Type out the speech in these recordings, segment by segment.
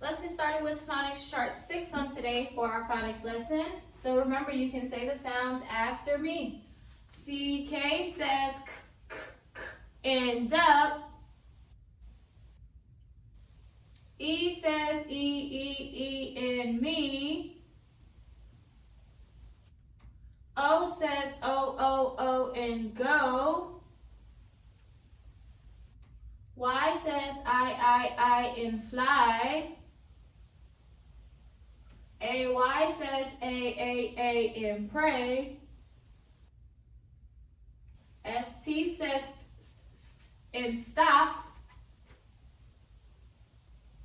let's get started with Phonics Chart 6 on today for our phonics lesson. So remember, you can say the sounds after me. CK says k, k, k in duck. E says E in me. O says O in go. Y says I in fly. AY says A in pray. ST says in stop.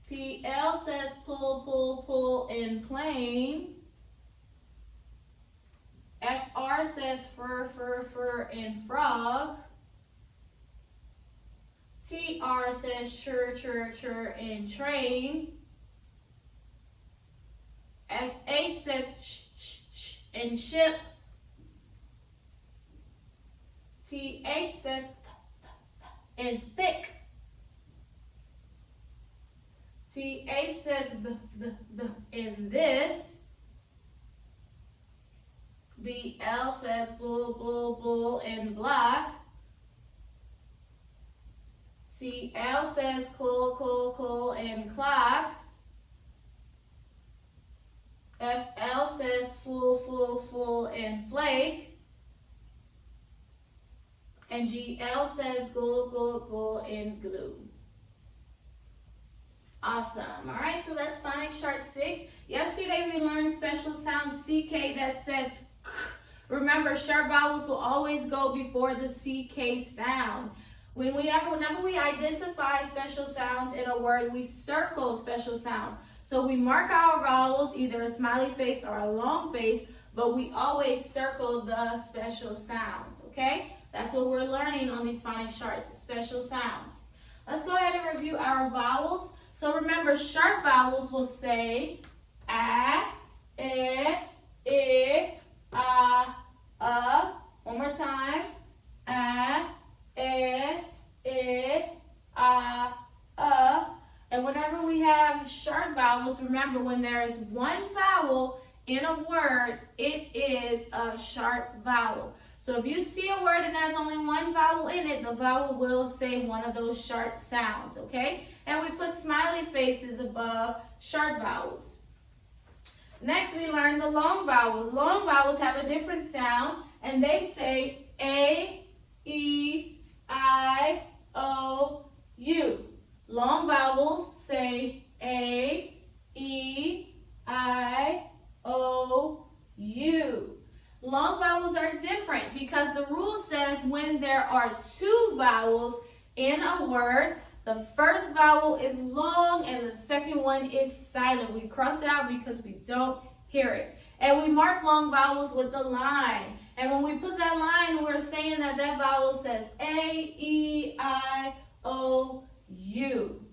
PL says pull in plane. FR says fur in frog. TR says chur in train. SH says sh in ship. TH says in thick. TH says the in this. BL says bull in black. CL says cool in clock. FL says full in flake. And GL says ghoul in glue. Awesome. All right, so that's Phonics Chart 6. Yesterday we learned special sound CK that says k. Remember, sharp vowels will always go before the CK sound. Whenever we identify special sounds in a word, we circle special sounds. So we mark our vowels, either a smiley face or a long face, but we always circle the special sounds, okay? That's what we're learning on these phonics charts, special sounds. Let's go ahead and review our vowels. So remember, sharp vowels will say a, I, One more time. A, And whenever we have sharp vowels, remember when there is one vowel in a word, it is a sharp vowel. So if you see a word and there's only one vowel in it, the vowel will say one of those sharp sounds, okay? And we put smiley faces above sharp vowels. Next, we learn the long vowels. Long vowels have a different sound, and they say A, E, I, O, U. Long vowels say A, E, I, O, U. Long vowels are different because the rule says when there are two vowels in a word, the first vowel is long and the second one is silent. We cross it out because we don't hear it. And we mark long vowels with the line. And when we put that line, we're saying that that vowel says A, E, I, O, U.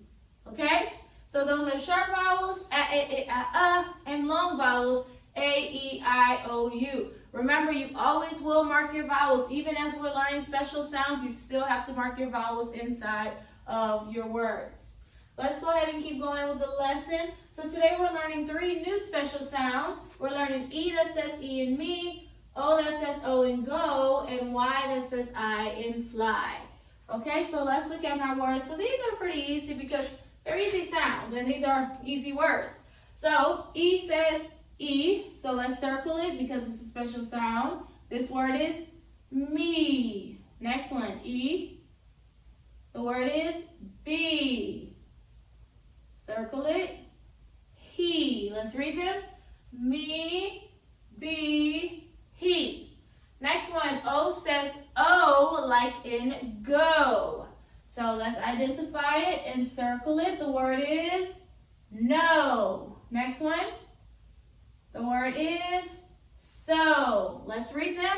Okay? So those are short vowels, and long vowels, A, E, I, O, U. Remember, you always will mark your vowels. Even as we're learning special sounds, you still have to mark your vowels inside of your words. Let's go ahead and keep going with the lesson. So today we're learning 3 new special sounds. We're learning E that says E in me, O that says O in go, and Y that says I in fly. Okay, so let's look at my words. So these are pretty easy because they're easy sounds and these are easy words. So E says E, so let's circle it because it's a special sound. This word is me. Next one, E. The word is be. Circle it. He. Let's read them. Me, be, he. Next one, O says O like in go. So let's identify it and circle it. The word is no. Next one, the word is so. Let's read them.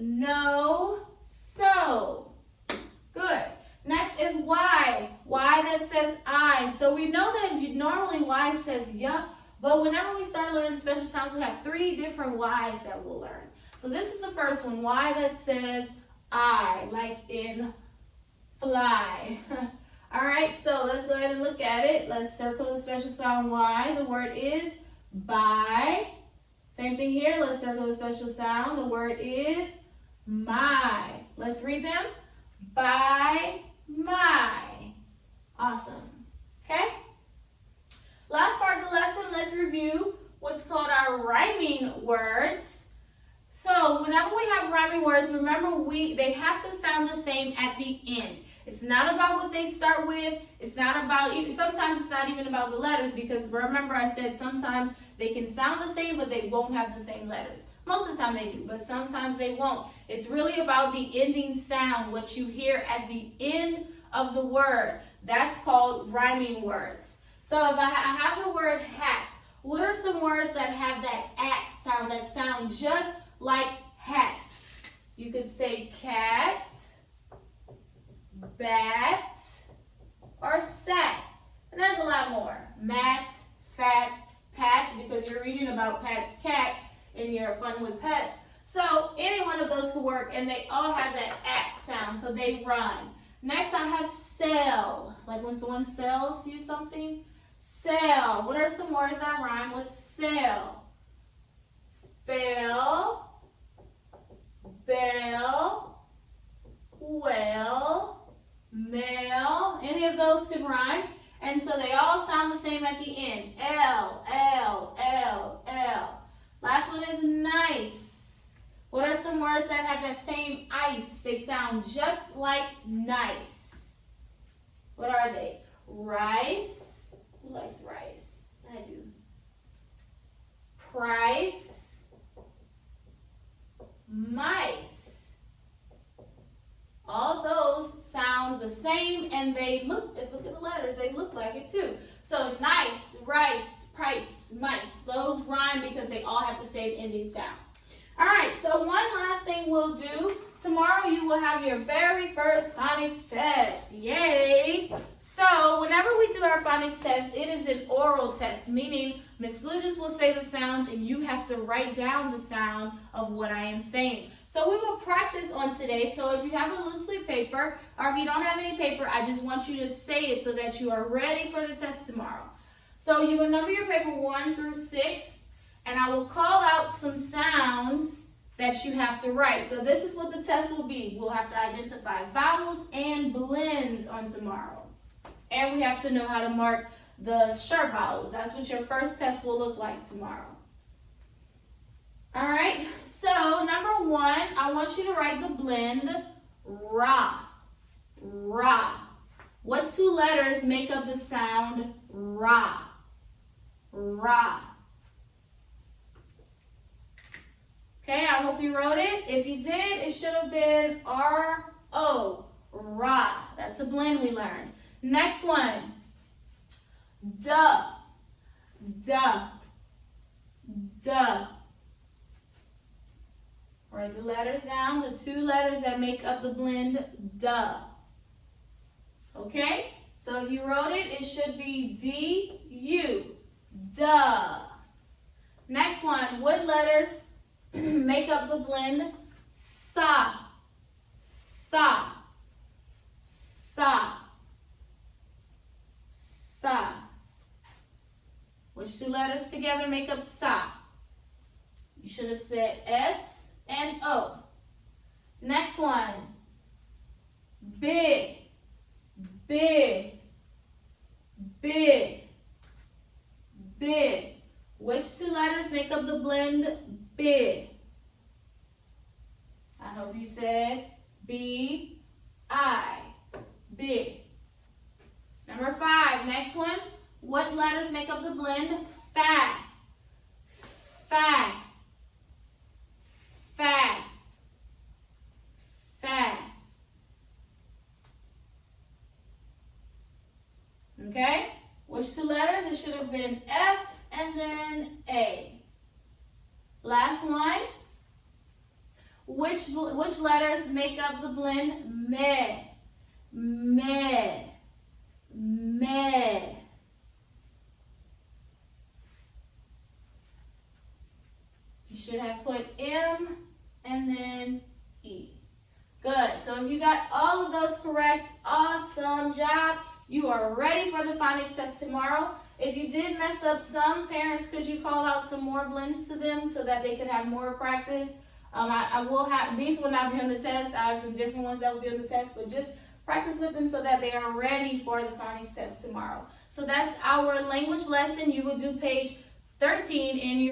No, so. Good. Next is Y. Y that says I. So we know that normally Y says yup, but whenever we start learning special sounds, we have 3 different Y's that we'll learn. So this is the first one, Y that says I, like in fly. All right, so let's go ahead and look at it. Let's circle the special sound Y. The word is by. Same thing here. Let's circle the special sound. The word is my. Let's read them. By my. Awesome. Okay? Last part of the lesson, let's review what's called our rhyming words. So whenever we have rhyming words, remember they have to sound the same at the end. It's not about what they start with. It's not about, sometimes it's not even about the letters, because remember I said sometimes they can sound the same, but they won't have the same letters. Most of the time they do, but sometimes they won't. It's really about the ending sound, what you hear at the end of the word. That's called rhyming words. So if I have the word hat, what are some words that have that at sound, that sound just like hat? You could say cat, bat, or sat. And there's a lot more. Mat, fat, pat, because you're reading about Pat's cat in your Fun with Pets. So any one of those could work, and they all have that at sound, so they rhyme. Next I have sell, like when someone sells you something. Sell. What are some words that rhyme with sell? Fail, bell, well, mail. Any of those could rhyme. And so they all sound the same at the end. L, L, L, L. Last one is nice. What are some words that have that same ice? They sound just like nice. What are they? Rice. Who likes rice? I do. Price. Mice. All those sound the same, and they look at the letters, they look like it too. So nice, rice, price, mice. Those rhyme because they all have the same ending sound. All right, so one last thing we'll do. Tomorrow you will have your very first phonics test. Yay! So whenever we do our phonics test, it is an oral test, meaning Miss Bluegis will say the sounds and you have to write down the sound of what I am saying. So we will practice on today. So if you have a loose leaf paper, or if you don't have any paper, I just want you to say it so that you are ready for the test tomorrow. So you will number your paper 1 through 6. And I will call out some sounds that you have to write. So this is what the test will be. We'll have to identify vowels and blends on tomorrow. And we have to know how to mark the sharp vowels. That's what your first test will look like tomorrow. All right, so number 1, I want you to write the blend ra, ra. What 2 letters make up the sound ra, ra? Okay, I hope you wrote it. If you did, it should have been R-O, ra. That's a blend we learned. Next one, duh, duh, duh. Write the letters down, the 2 letters that make up the blend, duh. Okay, so if you wrote it, it should be D-U, duh. Next one, what letters make up the blend sa, sa, sa, sa. Which 2 letters together make up sa? You should have said S and O. Next one, big, big, big, big. Which 2 letters make up the blend big? I hope you said B-I, big. Number 5, next one. What letters make up the blend fat, fat, fat, fat? Okay? Which 2 letters? It should have been F and then A. Last one. Which letters make up the blend me, me, me? You should have put M and then E. Good. So if you got all of those correct, awesome job. you are ready for the phonics test tomorrow. If you did mess up some, parents, could you call out some more blends to them so that they could have more practice? I will have, these will not be on the test. I have some different ones that will be on the test, but just practice with them so that they are ready for the phonics test tomorrow. So that's our language lesson. You will do page 13 in your